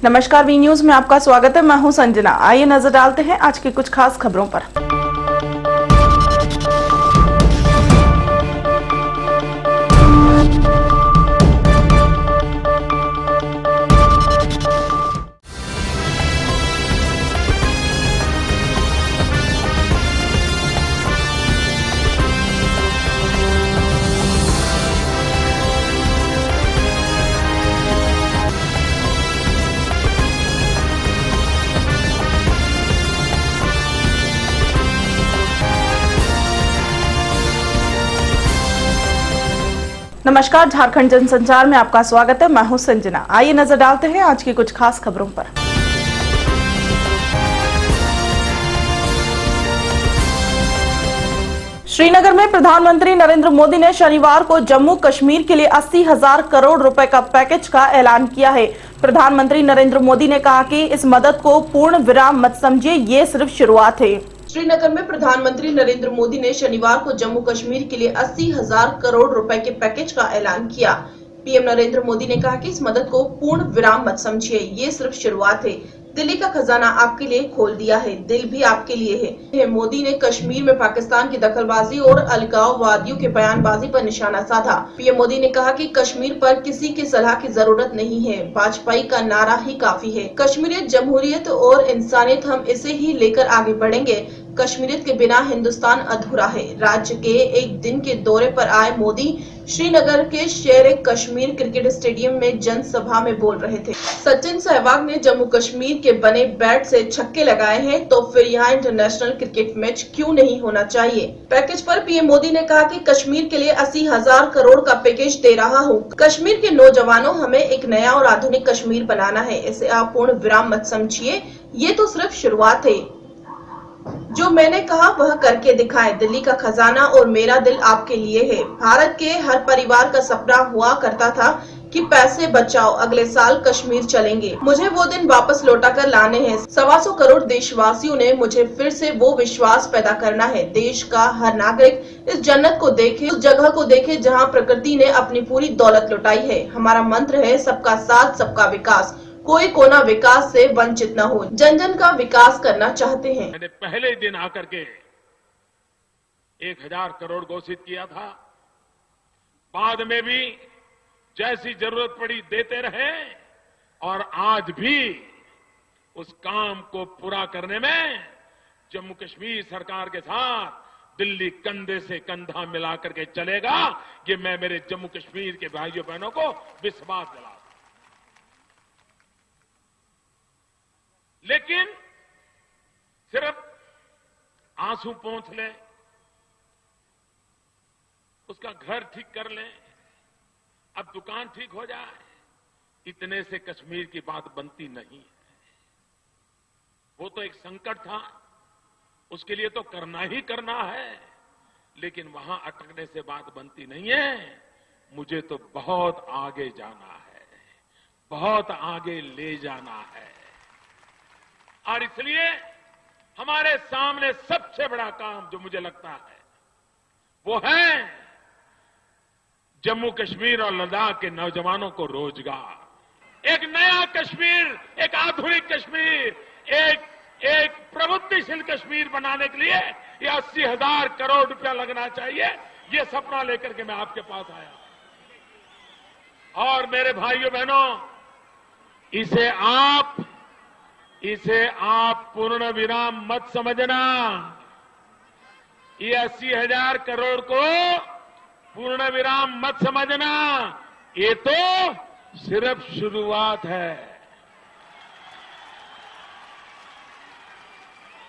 नमस्कार, V news में आपका स्वागत है। मैं हूं संजना। आइए नजर डालते हैं आज की कुछ खास खबरों पर। नमस्कार, झारखंड जनसंचार में आपका स्वागत है। मैं हूं संजना। आइए नजर डालते हैं आज की कुछ खास खबरों पर। श्रीनगर में प्रधानमंत्री नरेंद्र मोदी ने शनिवार को जम्मू कश्मीर के लिए 80,000 करोड़ रुपए का पैकेज का ऐलान किया है। प्रधानमंत्री नरेंद्र मोदी ने कहा कि इस मदद को पूर्ण विराम मत समझिए, ये सिर्फ शुरुआत है। श्रीनगर में प्रधानमंत्री नरेंद्र मोदी ने शनिवार को जम्मू कश्मीर के लिए 80,000 करोड़ रुपए के पैकेज का ऐलान किया। पीएम नरेंद्र मोदी ने कहा कि इस मदद को पूर्ण विराम मत समझिए, ये सिर्फ शुरुआत है। दिल्ली का खजाना आपके लिए खोल दिया है, दिल भी आपके लिए है। मोदी ने कश्मीर में पाकिस्तान की दखलबाजी और अलगाववादियों के बयानबाजी पर निशाना साधा। पीएम मोदी ने कहा कि कश्मीर पर किसी की सलाह की जरूरत नहीं है, वाजपेयी का नारा ही काफी है। कश्मीरियत, जमहूरियत और इंसानियत, हम इसे ही लेकर आगे बढ़ेंगे। कश्मीरियत के बिना हिंदुस्तान अधूरा है। राज्य के एक दिन के दौरे पर आए मोदी श्रीनगर के शेर कश्मीर क्रिकेट स्टेडियम में जनसभा में बोल रहे थे। सचिन सहवाग ने जम्मू कश्मीर के बने बैट से छक्के लगाए हैं, तो फिर यहाँ इंटरनेशनल क्रिकेट मैच क्यों नहीं होना चाहिए। पैकेज पर पीएम मोदी ने कहा कि कश्मीर के लिए 80,000 करोड़ का पैकेज दे रहा हूँ। कश्मीर के नौजवानों, हमें एक नया और आधुनिक कश्मीर बनाना है। इसे आप पूर्ण विराम मत समझिए, ये तो सिर्फ शुरुआत है। जो मैंने कहा वह करके दिखाए। दिल्ली का खजाना और मेरा दिल आपके लिए है। भारत के हर परिवार का सपना हुआ करता था कि पैसे बचाओ, अगले साल कश्मीर चलेंगे। मुझे वो दिन वापस लौटा कर लाने हैं। 125 करोड़ देशवासियों ने मुझे फिर से वो विश्वास पैदा करना है। देश का हर नागरिक इस जन्नत को देखे, उस जगह को देखे जहाँ प्रकृति ने अपनी पूरी दौलत लुटाई है। हमारा मंत्र है सबका साथ, सबका विकास। कोई कोना विकास से वंचित न हो। जन जन का विकास करना चाहते हैं। मैंने पहले दिन आकर के 1,000 करोड़ घोषित किया था। बाद में भी जैसी जरूरत पड़ी देते रहे और आज भी उस काम को पूरा करने में जम्मू कश्मीर सरकार के साथ दिल्ली कंधे से कंधा मिला करके चलेगा। ये मैं मेरे जम्मू कश्मीर के भाइयों बहनों को विश्वास दिलाता हूं। लेकिन सिर्फ आंसू पोंछ ले, उसका घर ठीक कर ले, अब दुकान ठीक हो जाए, इतने से कश्मीर की बात बनती नहीं है। वो तो एक संकट था, उसके लिए तो करना ही करना है, लेकिन वहां अटकने से बात बनती नहीं है। मुझे तो बहुत आगे जाना है, बहुत आगे ले जाना है। और इसलिए हमारे सामने सबसे बड़ा काम जो मुझे लगता है वो है जम्मू कश्मीर और लद्दाख के नौजवानों को रोजगार। एक नया कश्मीर, एक आधुनिक कश्मीर, एक प्रबुद्धशील कश्मीर बनाने के लिए ये 80,000 करोड़ रुपया लगना चाहिए। ये सपना लेकर के मैं आपके पास आया। और मेरे भाइयों बहनों, इसे आप पूर्ण विराम मत समझना। ये 80,000 करोड़ को पूर्ण विराम मत समझना, ये तो सिर्फ शुरुआत है।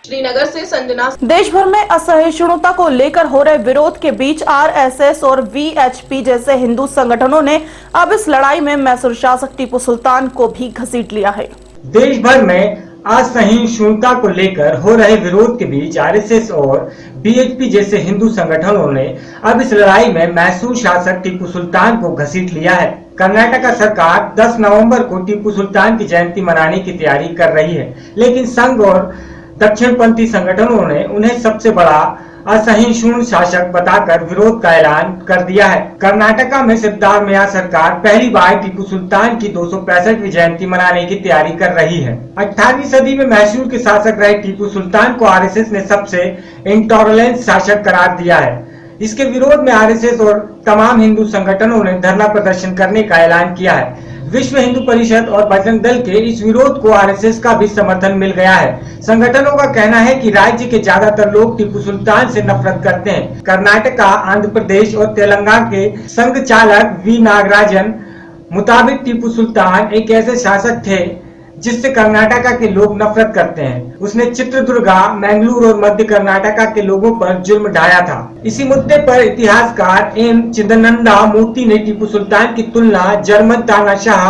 श्रीनगर से संजना। देश भर में असहिष्णुता को लेकर हो रहे विरोध के बीच आरएसएस और वीएचपी जैसे हिंदू संगठनों ने अब इस लड़ाई में मैसूर शासक टीपू सुल्तान को भी घसीट लिया है। देश भर में असहिष्णुता को लेकर हो रहे विरोध के बीच आरएसएस और वीएचपी जैसे हिंदू संगठनों ने अब इस लड़ाई में मैसूर शासक टीपू सुल्तान को घसीट लिया है। कर्नाटक सरकार 10 नवंबर को टीपू सुल्तान की जयंती मनाने की तैयारी कर रही है, लेकिन संघ और दक्षिणपंथी संगठनों ने उन्हें सबसे बड़ा असहिष्णु शासक बताकर विरोध का ऐलान कर दिया है। कर्नाटका में सिद्धारमैया सरकार पहली बार टीपू सुल्तान की 265वीं जयंती मनाने की तैयारी कर रही है। 18वीं सदी में मैसूर के शासक रहे टीपू सुल्तान को आरएसएस ने सबसे इंटॉलरेंट शासक करार दिया है। इसके विरोध में आरएसएस और तमाम हिंदू संगठनों ने धरना प्रदर्शन करने का ऐलान किया है। विश्व हिंदू परिषद और बजरंग दल के इस विरोध को आरएसएस का भी समर्थन मिल गया है। संगठनों का कहना है कि राज्य के ज्यादातर लोग टीपू सुल्तान से नफरत करते हैं। कर्नाटका, आंध्र प्रदेश और तेलंगाना के संघ चालक वी नागराजन मुताबिक टीपू सुल्तान एक ऐसे शासक थे जिससे कर्नाटका के लोग नफरत करते हैं। उसने चित्रदुर्गा, मैंगलोर और मध्य कर्नाटका के लोगों पर जुल्म ढाया था। इसी मुद्दे पर इतिहासकार एम चिदनंदा मूर्ति ने टीपू सुल्तान की तुलना जर्मन तानाशाह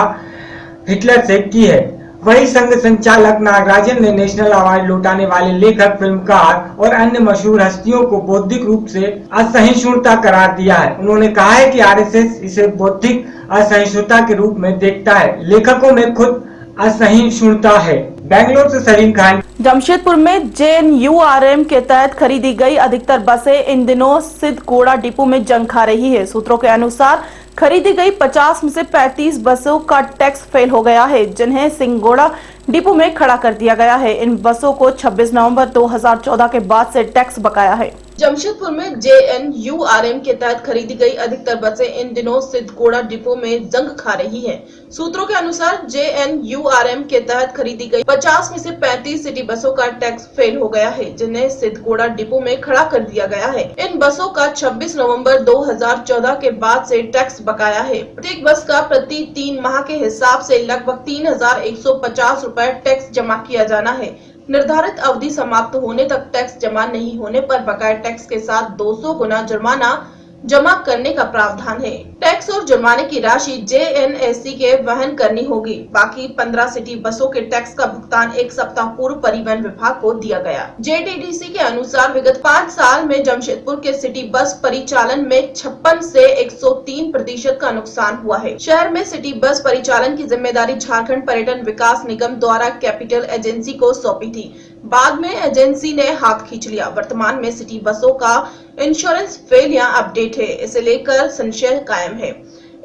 हिटलर से की है। वही संघ संचालक नागराजन ने नेशनल अवार्ड लौटाने वाले लेखक, फिल्मकार और अन्य मशहूर हस्तियों को बौद्धिक रूप से असहिष्णुता करार दिया है। उन्होंने कहा है कि आरएसएस इसे बौद्धिक असहिष्णुता के रूप में देखता है। लेखकों में खुद असहिष्णुता है। बेंगलोर से सलीम खान। जमशेदपुर में जेएनयूआरएम के तहत खरीदी गई अधिकतर बसें इन दिनों सिद्धगोड़ा डिपो में जंग खा रही है। सूत्रों के अनुसार खरीदी गई 50 में से 35 बसों का टैक्स फेल हो गया है, जिन्हें सिंगोड़ा डिपो में खड़ा कर दिया गया है। इन बसों को 26 नवंबर 2014 के बाद से टैक्स बकाया है। जमशेदपुर में जेएनयूआरएम के तहत खरीदी गई अधिकतर बसें इन दिनों सिद्धगोड़ा डिपो में जंग खा रही हैं। सूत्रों के अनुसार जेएनयूआरएम के तहत खरीदी गई 50 में से 35 सिटी बसों का टैक्स फेल हो गया है, जिन्हें सिद्धगोड़ा डिपो में खड़ा कर दिया गया है। इन बसों का 26 नवंबर 2014 के बाद से टैक्स बकाया है। प्रत्येक बस का प्रति 3 माह के हिसाब से लगभग 3150 रुपए टैक्स जमा किया जाना है। निर्धारित अवधि समाप्त होने तक टैक्स जमा नहीं होने पर बकाया टैक्स के साथ 200 गुना जुर्माना जमा करने का प्रावधान है। टैक्स और जुर्माने की राशि जेएनएससी के वहन करनी होगी। बाकी 15 सिटी बसों के टैक्स का भुगतान 1 सप्ताह पूर्व परिवहन विभाग को दिया गया। जेटीडीसी के अनुसार विगत 5 साल में जमशेदपुर के सिटी बस परिचालन में 56 से 103% का नुकसान हुआ है। शहर में सिटी बस परिचालन की जिम्मेदारी झारखंड पर्यटन विकास निगम द्वारा कैपिटल एजेंसी को सौंपी थी। बाद में एजेंसी ने हाथ खींच लिया। वर्तमान में सिटी बसों का इंश्योरेंस फेल या अपडेट है, इसे लेकर संशय कायम है।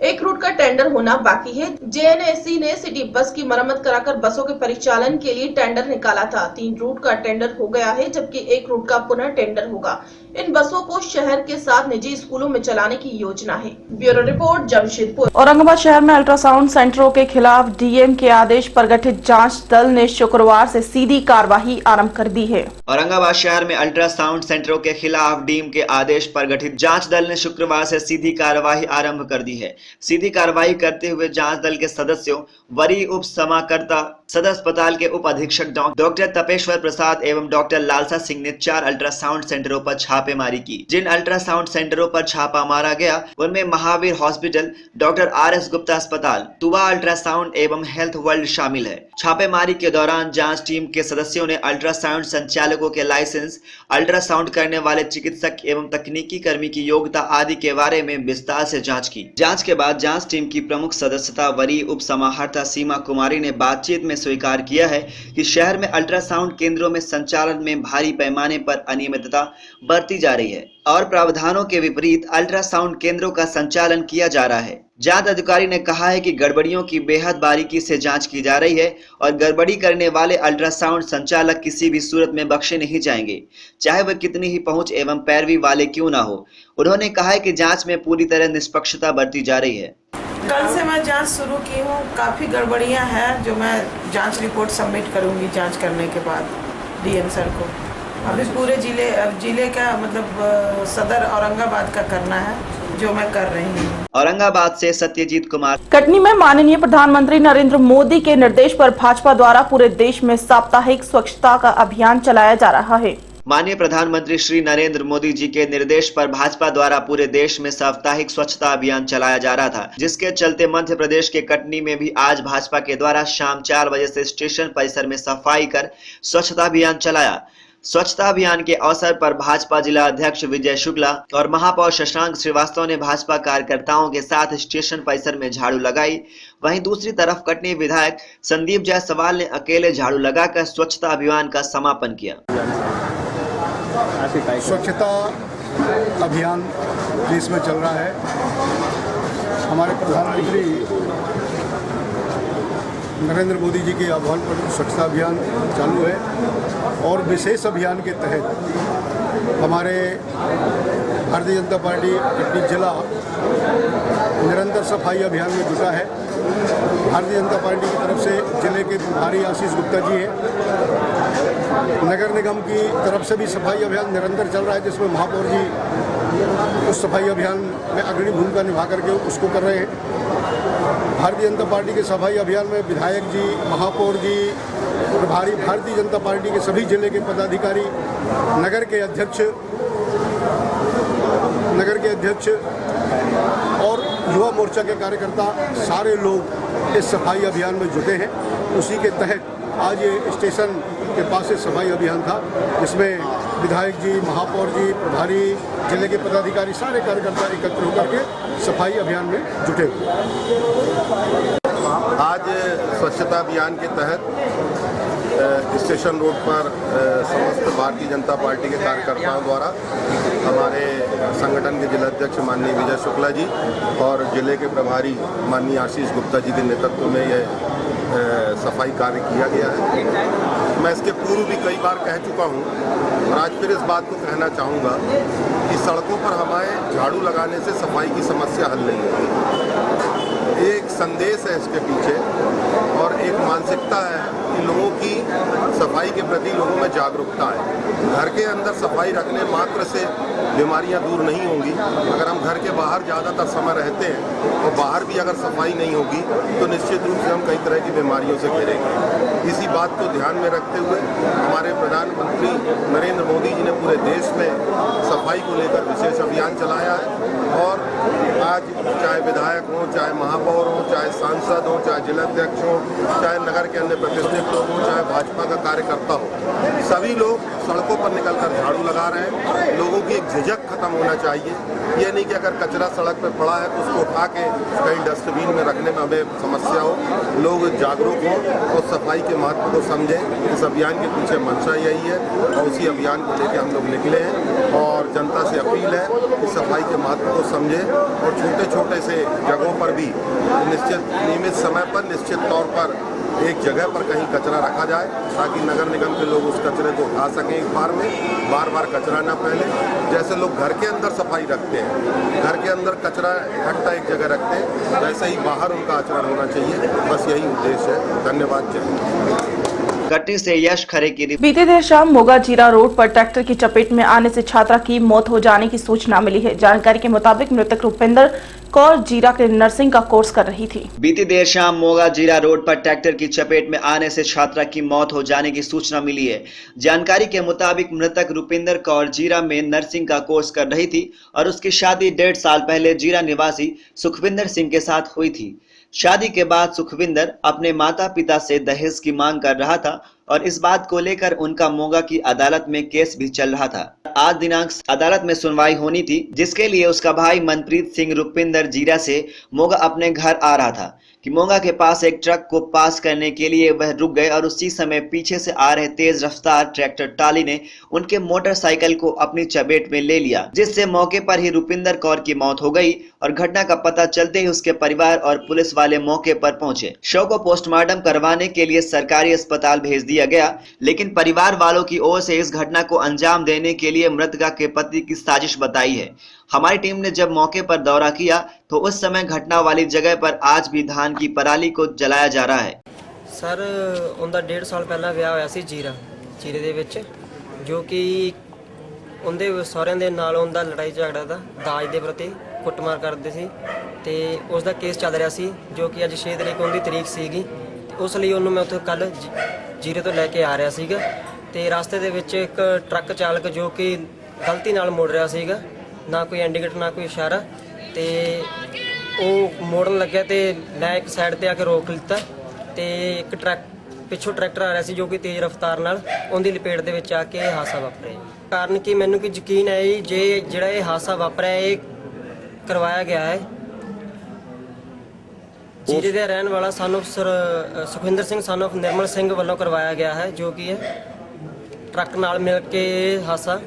एक रूट का टेंडर होना बाकी है। जेएनएससी ने सिटी बस की मरम्मत कराकर बसों के परिचालन के लिए टेंडर निकाला था। 3 रूट का टेंडर हो गया है, जबकि 1 रूट का पुनः टेंडर होगा। इन बसों को शहर के साथ निजी स्कूलों में चलाने की योजना है। Bureau report, Jamshedpur. औरंगाबाद शहर में अल्ट्रासाउंड सेंटरों के खिलाफ डीएम के आदेश पर गठित जांच दल ने शुक्रवार से सीधी कार्रवाई आरंभ कर दी है। औरंगाबाद शहर में अल्ट्रासाउंड सेंटरों के खिलाफ डीएम के आदेश पर गठित जांच दल ने शुक्रवार से सीधी कार्रवाई आरंभ कर दी है। सीधी कार्रवाई करते हुए जांच दल के सदस्यों, वरीय उप समाकर्ता, सदर अस्पताल के उप अधीक्षक डॉक्टर तपेश्वर प्रसाद एवं डॉक्टर लालसा सिंह ने 4 अल्ट्रासाउंड सेंटरों पर छापेमारी की। जिन अल्ट्रासाउंड सेंटरों पर छापा मारा गया उनमें Mahavir hospital, doctor RS Gupta अस्पताल, तुवा अल्ट्रासाउंड एवं हेल्थ वर्ल्ड शामिल है। छापेमारी के दौरान जांच टीम के सदस्यों ने अल्ट्रासाउंड संचालकों के लाइसेंस, अल्ट्रासाउंड करने वाले चिकित्सक एवं तकनीकी कर्मी की योग्यता आदि के बारे में विस्तार से जांच की। जांच के बाद जांच टीम की प्रमुख सदस्यता वरीय उप समाहर्ता सीमा कुमारी ने बातचीत में स्वीकार किया है कि शहर में अल्ट्रासाउंड केंद्रों में संचालन में भारी पैमाने पर अनियमितता बरती जा रही है और प्रावधानों के विपरीत अल्ट्रासाउंड केंद्रों का संचालन किया जा रहा है। जांच अधिकारी ने कहा है कि गड़बड़ियों की बेहद बारीकी से जांच की जा रही है और गड़बड़ी करने वाले अल्ट्रासाउंड संचालक किसी भी सूरत में बख्शे नहीं जाएंगे, चाहे वह कितनी ही पहुंच एवं पैरवी वाले क्यों ना हो। उन्होंने कहा है कि जांच में पूरी तरह निष्पक्षता बरती जा रही है। कल से मैं जांच शुरू की हूँ। काफ़ी गड़बड़ियाँ हैं जो मैं जांच रिपोर्ट सबमिट करूँगी जांच करने के बाद डीएम सर को। अभी पूरे जिले का मतलब सदर औरंगाबाद का करना है, जो मैं कर रही हूँ। औरंगाबाद से सत्यजीत कुमार। कटनी में माननीय प्रधानमंत्री नरेंद्र मोदी के निर्देश पर भाजपा द्वारा पूरे देश में साप्ताहिक स्वच्छता का अभियान चलाया जा रहा है। माननीय प्रधानमंत्री श्री नरेंद्र मोदी जी के निर्देश पर भाजपा द्वारा पूरे देश में साप्ताहिक स्वच्छता अभियान चलाया जा रहा था, जिसके चलते मध्य प्रदेश के कटनी में भी आज भाजपा के द्वारा शाम 4 बजे से स्टेशन परिसर में सफाई कर स्वच्छता अभियान चलाया। स्वच्छता अभियान के अवसर पर भाजपा जिला अध्यक्ष विजय शुक्ला और महापौर शशांक श्रीवास्तव ने भाजपा कार्यकर्ताओं के साथ स्टेशन परिसर में झाड़ू लगाई। वहीं दूसरी तरफ कटनी विधायक संदीप जायसवाल ने अकेले झाड़ू लगाकर स्वच्छता अभियान का समापन किया। स्वच्छता अभियान देश में चल रहा है। हमारे प्रधानमंत्री नरेंद्र मोदी जी के आह्वान पर स्वच्छता अभियान चालू है और विशेष अभियान के तहत हमारे भारतीय जनता पार्टी कटनी जिला निरंतर सफाई अभियान में जुटा है। भारतीय जनता पार्टी की तरफ से जिले के प्रभारी आशीष गुप्ता जी हैं। नगर निगम की तरफ से भी सफाई अभियान निरंतर चल रहा है, जिसमें महापौर जी उस सफाई अभियान में अग्रणी भूमिका निभा करके उसको कर रहे हैं। भारतीय जनता पार्टी के सफाई अभियान में विधायक जी, महापौर जी, प्रभारी भारतीय जनता पार्टी के सभी जिले के पदाधिकारी, नगर के अध्यक्ष और युवा मोर्चा के कार्यकर्ता सारे लोग इस सफाई अभियान में जुटे हैं। उसी के तहत आज ये स्टेशन के पास से सफाई अभियान था, जिसमें विधायक जी, महापौर जी, प्रभारी, जिले के पदाधिकारी, सारे कार्यकर्ता एकत्र होकर के सफाई अभियान में जुटे हुए। आज स्वच्छता अभियान के तहत स्टेशन रोड पर समस्त भारतीय जनता पार्टी के कार्यकर्ताओं द्वारा हमारे संगठन के जिलाध्यक्ष माननीय विजय शुक्ला जी और जिले के प्रभारी माननीय आशीष गुप्ता जी के नेतृत्व में यह सफाई कार्य किया गया है। मैं इसके पूर्व भी कई बार कह चुका हूँ और आज फिर इस बात को कहना चाहूँगा कि सड़कों पर हमारे झाड़ू लगाने से सफाई की समस्या हल नहीं होगी। एक संदेश है इसके पीछे और एक मानसिकता है कि लोगों की सफाई के प्रति लोगों में जागरूकता है। घर के अंदर सफाई रखने मात्र से बीमारियां दूर नहीं होंगी। अगर हम घर के बाहर ज़्यादातर समय रहते हैं और बाहर भी अगर सफाई नहीं होगी तो निश्चित रूप से हम कई तरह की बीमारियों से घिरेंगे। इसी बात को ध्यान में रखते हुए हमारे प्रधानमंत्री नरेंद्र मोदी जी ने पूरे देश में सफाई को लेकर विशेष अभियान चलाया है और आज चाहे विधायक हों, चाहे महापौर हों, चाहे सांसद हों, चाहे जिलाध्यक्ष हों, चाहे नगर के अन्य प्रतिष्ठित लोग हों, चाहे भाजपा का कार्यकर्ता हो, सभी लोग सड़कों पर निकलकर झाड़ू लगा रहे हैं। लोगों की एक झिझक खत्म होना चाहिए। ये नहीं कि अगर कचरा सड़क पर पड़ा है तो उसको उठा के कहीं डस्टबिन में रखने में हमें समस्या हो। लोग जागरूक हों और सफाई के महत्व को समझें। इस अभियान के पीछे मंशा यही है और उसी अभियान को लेकर हम लोग निकले हैं और जनता से अपील है कि सफाई के महत्व को समझें और छोटे छोटे से जगहों पर भी नियमित समय पर निश्चित तौर पर एक जगह पर कहीं कचरा रखा जाए ताकि नगर निगम के लोग उस कचरे को उठा सकें एक बार में, बार बार कचरा न फैले। जैसे लोग घर के अंदर सफाई रखते हैं, घर के अंदर कचरा इकट्ठा एक जगह रखते हैं, वैसे ही बाहर उनका आचरण होना चाहिए। बस यही उद्देश्य है। धन्यवाद। कटनी से यश खरे की बीते देर शाम मोगा जीरा रोड पर ट्रैक्टर की चपेट में आने से छात्रा की मौत हो जाने की सूचना मिली है। जानकारी के मुताबिक मृतक रुपिंदर कौर जीरा के नर्सिंग का कोर्स कर रही थी। बीती देर शाम मोगा जीरा रोड पर ट्रैक्टर की चपेट में आने से छात्रा की मौत हो जाने की सूचना मिली है। जानकारी के मुताबिक मृतक रुपिंदर कौर जीरा में नर्सिंग का कोर्स कर रही थी और उसकी शादी 1.5 साल पहले जीरा निवासी सुखविंदर सिंह के साथ हुई थी। शादी के बाद सुखविंदर अपने माता पिता से दहेज की मांग कर रहा था और इस बात को लेकर उनका मोगा की अदालत में केस भी चल रहा था। आज दिनांक अदालत में सुनवाई होनी थी, जिसके लिए उसका भाई मनप्रीत सिंह रुपिंदर जीरा से मोगा अपने घर आ रहा था कि मोगा के पास एक ट्रक को पास करने के लिए वह रुक गए और उसी समय पीछे से आ रहे तेज रफ्तार ट्रैक्टर ट्राली ने उनके मोटरसाइकिल को अपनी चपेट में ले लिया, जिससे मौके पर ही रुपिंदर कौर की मौत हो गई और घटना का पता चलते ही उसके परिवार और पुलिस वाले मौके पर पहुंचे। शव को पोस्टमार्टम करवाने के लिए सरकारी अस्पताल भेज दिया गया, लेकिन परिवार वालों की ओर से इस घटना को अंजाम देने के लिए मृतका के पति की साजिश बताई है। हमारी टीम ने जब मौके पर दौरा किया तो उस समय घटना वाली जगह पर आज भी धान की पराली को जलाया जा रहा है। सर उनका 1.5 साल पहला ਵਿਆਹ ਹੋਇਆ ਸੀ ਜੀਰੇ ਦੇ ਵਿੱਚ, ਜੋ ਕਿ ਉਹਦੇ ਸਹੁਰਿਆਂ ਦੇ ਨਾਲ ਉਹਦਾ ਲੜਾਈ ਝਗੜਾ ਦਾ ਦਾਜ ਦੇ ਪ੍ਰਤੀ ਕੁੱਟਮਾਰ ਕਰਦੇ ਸੀ ਤੇ ਉਸ ਦਾ ਕੇਸ ਚੱਲ ਰਿਹਾ ਸੀ, ਜੋ ਕਿ ਅੱਜ 6 ਤਰੀਕ ਉਹਦੀ ਤਰੀਕ ਸੀਗੀ। ਉਸ ਲਈ ਉਹਨੂੰ ਮੈਂ ਉੱਥੇ ਕੱਲ ਜੀਰੇ ਤੋਂ ਲੈ ਕੇ ਆ ਰਿਹਾ ਸੀਗਾ ਤੇ ਰਸਤੇ ਦੇ ਵਿੱਚ ਇੱਕ ਟਰੱਕ ਚਾਲਕ ਜੋ ਕਿ ਗਲਤੀ ਨਾਲ ਮੁੜ ਰਿਹਾ ਸੀਗਾ, ਨਾ ਕੋਈ ਇੰਡੀਕੇਟਰ ਨਾ ਕੋਈ ਇਸ਼ਾਰਾ, ਤੇ ਉਹ ਮੋੜਨ ਲੱਗਿਆ ਤੇ ਮੈਂ ਇੱਕ ਸਾਈਡ ਤੇ ਆ ਕੇ ਰੋਕ ਲਿੱਤਾ ਤੇ ਇੱਕ ਪਿੱਛੋਂ ਟਰੈਕਟਰ ਆ ਰਿਹਾ ਸੀ ਜੋ ਕਿ ਤੇਜ਼ ਰਫ਼ਤਾਰ ਨਾਲ ਉਹਦੀ ਲਪੇਟ ਦੇ ਵਿੱਚ ਆ ਕੇ ਇਹ ਹਾਦਸਾ ਵਾਪਰਿਆ। ਕਾਰਨ ਕਿ ਮੈਨੂੰ ਕਿ ਯਕੀਨ ਹੈ ਜੇ ਜਿਹੜਾ ਇਹ ਹਾਦਸਾ ਵਾਪਰਿਆ ਇਹ ਕਰਵਾਇਆ ਗਿਆ ਹੈ ਜੀਰੇ ਦੇ ਰਹਿਣ ਵਾਲਾ ਸਾਨੂੰ ਸੁਖਵਿੰਦਰ ਸਿੰਘ ਸਾਨੂੰ ਨਿਰਮਲ ਸਿੰਘ ਵੱਲੋਂ ਕਰਵਾਇਆ ਗਿਆ ਹੈ, ਜੋ ਕਿ ਇਹ ਟਰੱਕ ਨਾਲ ਮਿਲ ਕੇ ਹਾਦਸਾ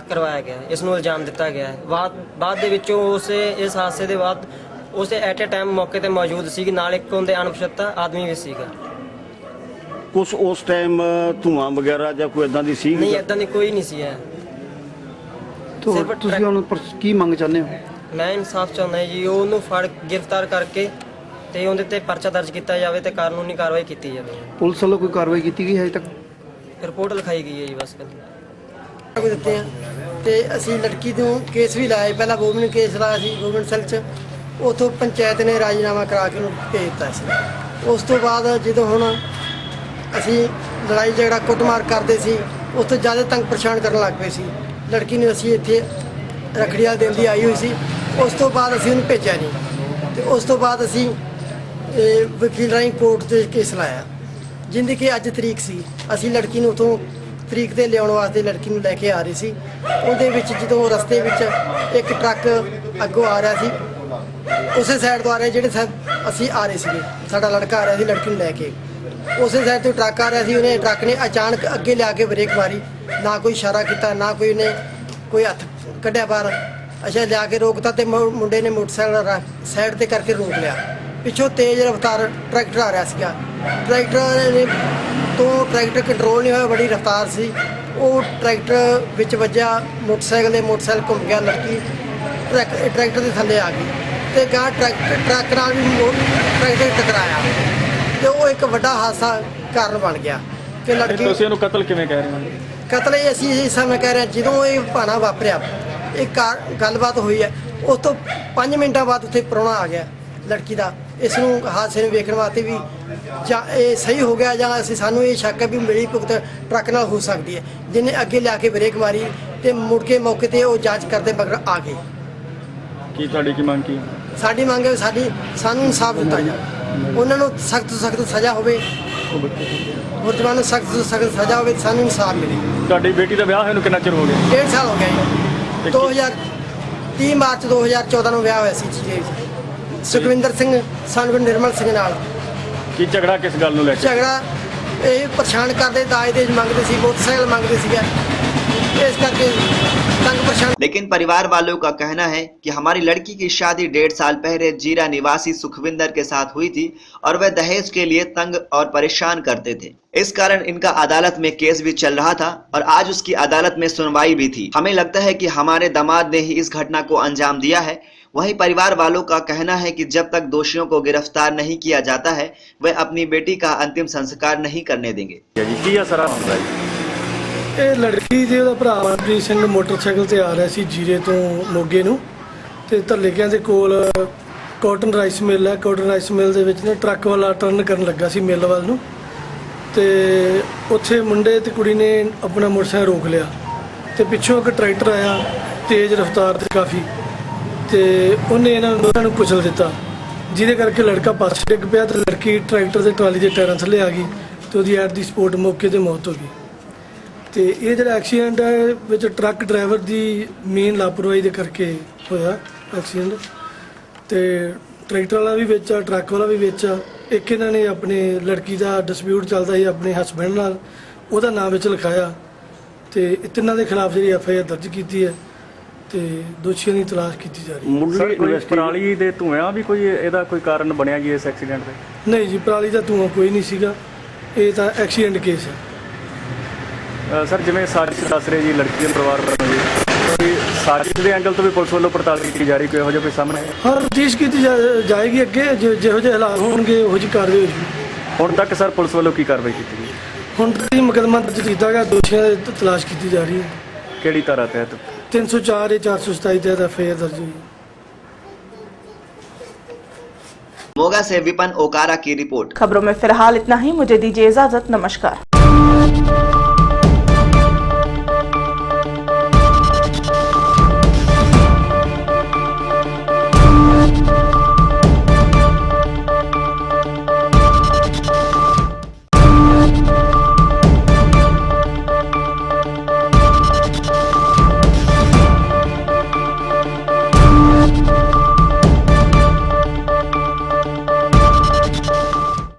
ਕਰਵਾਇਆ ਗਿਆ ਹੈ, ਇਸ ਨੂੰ ਇਲਜ਼ਾਮ ਦਿੱਤਾ ਗਿਆ ਹੈ। ਬਾਅਦ ਦੇ ਵਿੱਚੋਂ ਇਸ ਹਾਦਸੇ ਦੇ ਬਾਅਦ ਉਸੇ ਐਟ ਅ ਟਾਈਮ ਮੌਕੇ ਤੇ ਮੌਜੂਦ ਸੀ, ਨਾਲ ਇੱਕ ਉਹਦੇ ਅਣਪਛਾਤਾ ਆਦਮੀ ਵੀ ਸੀਗਾ। ਕੁਛ ਉਸ ਟਾਈਮ ਧੂਆਂ ਵਗੈਰਾ ਜਾਂ ਕੋਈ ਇਦਾਂ ਦੀ ਸੀ? ਨਹੀਂ, ਇਦਾਂ ਦੀ ਕੋਈ ਨਹੀਂ ਸੀ ਹੈ। ਤੁਸੀਂ ਹੁਣ ਕੀ ਮੰਗ ਚਾਹੁੰਦੇ ਹੋ? ਮੈਂ ਇਨਸਾਫ ਚਾਹੁੰਦਾ ਜੀ, ਉਹਨੂੰ ਫੜ ਗ੍ਰਿਫਤਾਰ ਕਰਕੇ ਤੇ ਉਹਦੇ ਤੇ ਪਰਚਾ ਦਰਜ ਕੀਤਾ ਜਾਵੇ ਤੇ ਕਾਨੂੰਨੀ ਕਾਰਵਾਈ ਕੀਤੀ ਜਾਵੇ। ਪੁਲਿਸ ਵੱਲੋਂ ਕੋਈ ਕਾਰਵਾਈ ਕੀਤੀ ਗਈ ਹੈ ਅਜੇ ਤੱਕ? ਰਿਪੋਰਟ ਲਿਖਾਈ ਗਈ ਹੈ ਜੀ ਬਸ ਕੱਲੀ। को ਦਿੱਤੇ ਆ ਤੇ ਅਸੀਂ ਲੜਕੀ ਨੂੰ ਕੇਸ ਵੀ ਲਾਇਆ, ਪਹਿਲਾਂ ਵੂਮਨ ਕੇਸ ਲਾਇਆ ਸੀ ਵੂਮਨ ਸੈੱਲ 'ਚ, ਉੱਥੋਂ ਪੰਚਾਇਤ ਨੇ ਰਾਜੀਨਾਮਾ ਕਰਾ ਕੇ ਉਹਨੂੰ ਭੇਜ ਦਿੱਤਾ ਸੀ। ਉਸ ਤੋਂ ਬਾਅਦ ਜਦੋਂ ਹੁਣ ਅਸੀਂ ਲੜਾਈ ਝਗੜਾ ਕੁੱਟਮਾਰ ਕਰਦੇ ਸੀ, ਉਸ ਤੋਂ ਜ਼ਿਆਦਾ ਤੰਗ ਪਰੇਸ਼ਾਨ ਕਰਨ ਲੱਗ ਪਏ ਸੀ। ਲੜਕੀ ਨੂੰ ਅਸੀਂ ਇੱਥੇ ਰੱਖੜੀ ਵਾਲੇ ਦਿਨ ਦੀ ਆਈ ਹੋਈ ਸੀ, ਉਸ ਤੋਂ ਬਾਅਦ ਅਸੀਂ ਉਹਨੂੰ ਭੇਜਿਆ ਨਹੀਂ ਤੇ ਉਸ ਤੋਂ ਬਾਅਦ ਅਸੀਂ ਵਕੀਲ ਰਾਹੀਂ ਕੋਰਟ 'ਤੇ ਕੇਸ ਲਾਇਆ, ਜਿੰਦੀ ਕਿ ਅੱਜ ਤਰੀਕ ਸੀ। ਅਸੀਂ ਲੜਕੀ ਨੂੰ ਉੱਥੋਂ ਤਰੀਕ ਤੇ ਲਿਆਉਣ ਵਾਸਤੇ ਲੜਕੀ ਨੂੰ ਲੈ ਕੇ ਆ ਰਹੇ ਸੀ। ਉਹਦੇ ਵਿੱਚ ਜਦੋਂ ਰਸਤੇ ਵਿੱਚ ਇੱਕ ਟਰੱਕ ਅੱਗੋਂ ਆ ਰਿਹਾ ਸੀ, ਉਸੇ ਸਾਈਡ ਤੋਂ ਆ ਰਿਹਾ ਜਿਹੜੇ ਅਸੀਂ ਆ ਰਹੇ ਸੀਗੇ, ਸਾਡਾ ਲੜਕਾ ਆ ਰਿਹਾ ਸੀ ਲੜਕੀ ਨੂੰ ਲੈ ਕੇ, ਉਸੇ ਸਾਈਡ ਤੋਂ ਟਰੱਕ ਆ ਰਿਹਾ ਸੀ। ਉਹਨੇ ਟਰੱਕ ਨੇ ਅਚਾਨਕ ਅੱਗੇ ਲਿਆ ਕੇ ਬ੍ਰੇਕ ਮਾਰੀ, ਨਾ ਕੋਈ ਇਸ਼ਾਰਾ ਕੀਤਾ, ਨਾ ਕੋਈ ਨੇ ਕੋਈ ਹੱਥ ਕੱਢਿਆ ਬਾਹਰ। ਅੱਛਾ, ਲਿਆ ਕੇ ਰੋਕਤਾ ਤੇ ਮੁੰਡੇ ਨੇ ਮੋਟਰਸਾਈਕਲ ਸਾਈਡ ਤੇ ਕਰਕੇ ਰੋਕ ਲਿਆ। ਪਿੱਛੋਂ ਤੇਜ਼ ਰਫ਼ਤਾਰ ਟਰੈਕਟਰ ਆ ਰਿਹਾ ਸੀਗਾ, ਟਰੈਕਟਰ ਨੇ ਤੋਂ ਟਰੈਕਟਰ ਕੰਟਰੋਲ ਨਹੀਂ ਹੋਇਆ, ਬੜੀ ਰਫ਼ਤਾਰ ਸੀ, ਉਹ ਟਰੈਕਟਰ ਵਿੱਚ ਵੱਜਿਆ ਮੋਟਰਸਾਈਕਲ ਘੁੰਮ ਗਿਆ, ਲੜਕੀ ਟਰੈਕਟਰ ਦੇ ਥੱਲੇ ਆ ਗਈ ਤੇ ਗਾਂ ਟਰੱਕ ਨਾਲ ਵੀ ਟਰੈਕਟਰ ਟਕਰਾਇਆ ਤੇ ਉਹ ਇੱਕ ਵੱਡਾ ਹਾਦਸਾ ਕਾਰਨ ਬਣ ਗਿਆ ਕਿ ਲੜਕੀ। ਤੁਸੀਂ ਇਹਨੂੰ ਕਤਲ ਕਿਵੇਂ ਕਹਿ ਰਹੇ ਹੋ? ਕਤਲ ਇਹ ਅਸੀਂ ਇਸ ਸਮੇਂ ਕਹਿ ਰਹੇ ਹਾਂ, ਜਦੋਂ ਇਹ ਭਾਣਾ ਵਾਪਰਿਆ, ਇਹ ਗੱਲਬਾਤ ਹੋਈ ਹੈ, ਉਸ ਤੋਂ 5 ਮਿੰਟਾਂ ਬਾਅਦ ਉੱਥੇ ਪ੍ਰਾਹੁਣਾ ਆ ਗਿਆ ਲੜਕੀ ਦਾ। ਇਸ ਨੂੰ ਹਾਦਸੇ ਨੂੰ ਵੇਖਣ ਵਾਸਤੇ ਵੀ ਜਾਂ ਇਹ ਸਹੀ ਹੋ ਗਿਆ ਜਾਂ ਸਾਨੂੰ ਇਹ ਸ਼ੱਕ ਹੈ ਵੀ ਮਿਲੀ ਭੁਗਤ ਟਰੱਕ ਨਾਲ ਹੋ ਸਕਦੀ ਹੈ, ਜਿਹਨੇ ਅੱਗੇ ਲਿਆ ਕੇ ਬ੍ਰੇਕ ਮਾਰੀ ਤੇ ਮੁੜ ਕੇ ਮੌਕੇ ਤੇ ਉਹ ਜਾਂਚ ਕਰਦੇ ਮਗਰ ਆ ਗਏ। ਕੀ ਤੁਹਾਡੀ ਕੀ ਮੰਗ ਕੀ? ਸਾਡੀ ਮੰਗ ਹੈ ਸਾਨੂੰ ਇਨਸਾਫ ਦਿੱਤਾ ਜਾਵੇ, ਉਹਨਾਂ ਨੂੰ ਸਖਤ ਤੋਂ ਸਖਤ ਸਜ਼ਾ ਹੋਵੇ, ਮੁਲਜ਼ਮਾਂ ਨੂੰ ਸਖਤ ਤੋਂ ਸਖਤ ਸਜ਼ਾ ਹੋਵੇ, ਸਾਨੂੰ ਇਨਸਾਫ ਮਿਲੇ। ਤੁਹਾਡੀ ਬੇਟੀ ਦਾ ਵਿਆਹ ਹੋਇਆ ਨੂੰ ਕਿੰਨਾ ਚਿਰ ਹੋ ਗਿਆ? 1.5 ਸਾਲ ਹੋ ਗਿਆ ਜੀ। 30 ਮਾਰਚ 2014 ਨੂੰ ਵਿਆਹ ਹੋਇਆ ਸੀ ਜੀ ਸੁਖਵਿੰਦਰ ਸਿੰਘ ਸਾਨੂੰ ਨਿਰਮਲ ਸਿੰਘ ਨਾਲ। ਕੀ ਝਗੜਾ ਕਿਸ ਗੱਲ ਨੂੰ ਲੈ ਕੇ? ਝਗੜਾ ਇਹ ਪਰੇਸ਼ਾਨ ਕਰਦੇ, ਦਾਜ ਦੇਜ ਮੰਗਦੇ ਸੀ, मोटरसाइकिल ਮੰਗਦੇ ਸੀਗੇ, ਇਸ ਕਰਕੇ तंग परेशान। लेकिन परिवार वालों का कहना है कि हमारी लड़की की शादी 1.5 साल पहले जीरा निवासी सुखविंदर के साथ हुई थी और वह दहेज के लिए तंग और परेशान करते थे। इस कारण इनका अदालत में केस भी चल रहा था और आज उसकी अदालत में सुनवाई भी थी। हमें लगता है कि हमारे दामाद ने ही इस घटना को अंजाम दिया है। वहीं परिवार वालों का कहना है कि जब तक दोषियों को गिरफ्तार नहीं किया जाता है वह अपनी बेटी का अंतिम संस्कार नहीं करने देंगे। ਇਹ ਲੜਕੀ ਤੇ ਉਹਦਾ ਭਰਾ ਮਨਪ੍ਰੀਤ ਸਿੰਘ ਮੋਟਰਸਾਈਕਲ ਤੇ ਆ ਰਿਹਾ ਸੀ ਜੀਰੇ ਤੋਂ ਮੋਗੇ ਨੂੰ, ਤੇ ਧੱਲੇਕਿਆਂ ਦੇ ਕੋਲ ਕਾਟਨ ਰਾਈਸ ਮਿਲ ਹੈ। ਕਾਟਨ ਰਾਈਸ ਮਿਲ ਦੇ ਵਿੱਚ ਨਾ ਟਰੱਕ ਵਾਲਾ ਟਰਨ ਕਰਨ ਲੱਗਾ ਸੀ ਮਿਲ ਵੱਲ ਨੂੰ, ਤੇ ਉੱਥੇ ਮੁੰਡੇ ਤੇ ਕੁੜੀ ਨੇ ਆਪਣਾ ਮੋਟਰਸਾਈਕਲ ਰੋਕ ਲਿਆ ਤੇ ਪਿੱਛੋਂ ਇੱਕ ਟਰੈਕਟਰ ਆਇਆ ਤੇਜ਼ ਰਫ਼ਤਾਰ ਤੇ ਕਾਫੀ, ਤੇ ਉਹਨੇ ਇਹਨਾਂ ਦੋਨਾਂ ਨੂੰ ਕੁਚਲ ਦਿੱਤਾ, ਜਿਹਦੇ ਕਰਕੇ ਲੜਕਾ ਪਾਸੇ ਡਿੱਗ ਪਿਆ ਤੇ ਲੜਕੀ ਟਰੈਕਟਰ ਦੇ ਟਰਾਲੀ ਦੇ ਟਾਇਰਾਂ ਥੱਲੇ ਆ ਗਈ ਤੇ ਉਹਦੀ ਐਟ ਦੀ ਸਪੋਟ ਮੌਕੇ ਤੇ ਮੌਤ ਹੋ ਗਈ। ਤੇ ਇਹ ਜਿਹੜਾ ਐਕਸੀਡੈਂਟ ਹੈ ਵਿੱਚ ਟਰੱਕ ਡਰਾਈਵਰ ਦੀ ਮੇਨ ਲਾਪਰਵਾਹੀ ਦੇ ਕਰਕੇ ਹੋਇਆ ਐਕਸੀਡੈਂਟ, ਤੇ ਟਰੈਕਟਰ ਵਾਲਾ ਵੀ ਵਿੱਚ ਆ, ਟਰੱਕ ਵਾਲਾ ਵੀ ਵਿੱਚ ਆ। ਇੱਕ ਇਹਨਾਂ ਨੇ ਆਪਣੇ ਲੜਕੀ ਦਾ ਡਿਸਪਿਊਟ ਚੱਲਦਾ ਸੀ ਆਪਣੇ ਹਸਬੈਂਡ ਨਾਲ, ਉਹਦਾ ਨਾਮ ਵਿੱਚ ਲਿਖਾਇਆ ਤੇ ਤਿੰਨਾਂ ਦੇ ਖਿਲਾਫ ਜਿਹੜੀ FIR ਦਰਜ ਕੀਤੀ ਹੈ ਤੇ ਦੋਸ਼ੀਆਂ ਦੀ ਤਲਾਸ਼ ਕੀਤੀ ਜਾ ਰਹੀ ਹੈ। ਮੁੱਢਲੀ ਪਰਾਲੀ ਦੇ ਧੂਆਂ ਵੀ ਕੋਈ ਇਹਦਾ ਕੋਈ ਕਾਰਨ ਬਣਿਆ ਜੀ ਇਸ ਐਕਸੀਡੈਂਟ ਦੇ? ਨਹੀਂ ਜੀ, ਪਰਾਲੀ ਦਾ ਧੂਆਂ ਕੋਈ ਨਹੀਂ ਸੀਗਾ, ਇਹ ਤਾਂ ਐਕਸੀਡੈਂਟ ਕੇਸ ਹੈ। ਸਰ ਜਿਵੇਂ ਸਾਜ਼ਿਸ਼ ਦੱਸ ਰਹੇ ਜੀ ਲੜਕੀ ਦੇ ਪਰਿਵਾਰ ਵੱਲੋਂ ਜੀ, ਕੋਈ ਸਾਜ਼ਿਸ਼ ਦੇ ਐਂਗਲ ਤੋਂ ਵੀ ਪੁਲਿਸ ਵੱਲੋਂ ਪੜਤਾਲ ਕੀਤੀ ਜਾ ਰਹੀ, ਕੋਈ ਇਹੋ ਜਿਹਾ ਕੋਈ ਸਾਹਮਣੇ? ਹਾਂ, ਤਫਤੀਸ਼ ਕੀਤੀ ਜਾਏਗੀ ਅੱਗੇ, ਜਿਹੋ ਜਿਹੇ ਹਾਲਾਤ ਹੋਣਗੇ ਉਹੋ ਜਿਹੀ ਕਾਰਵਾਈ ਹੋਵੇਗੀ। ਹੁਣ ਤੱਕ ਸਰ ਪੁਲਿਸ ਵੱਲੋਂ ਕੀ ਕਾਰਵਾਈ ਕੀਤੀ ਗਈ? ਹੁਣ ਤੱਕ ਮੁਕੱਦਮਾ ਦਰਜ ਕੀਤਾ ਗਿਆ, ਦੋਸ਼ੀਆਂ ਦੀ ਤਲਾਸ਼ ਕੀਤੀ ਜਾ ਰਹੀ ਹੈ। ਕਿਹੜੀ ਧਾਰਾ ਤਹਿਤ? 304 ਜਾਂ 427 ਤਹਿਤ FIR ਦਰਜ हुई। मोगा से विपन ओकारा की रिपोर्ट। खबरों में फिलहाल इतना ही, मुझे दीजिए इजाजत, नमस्कार।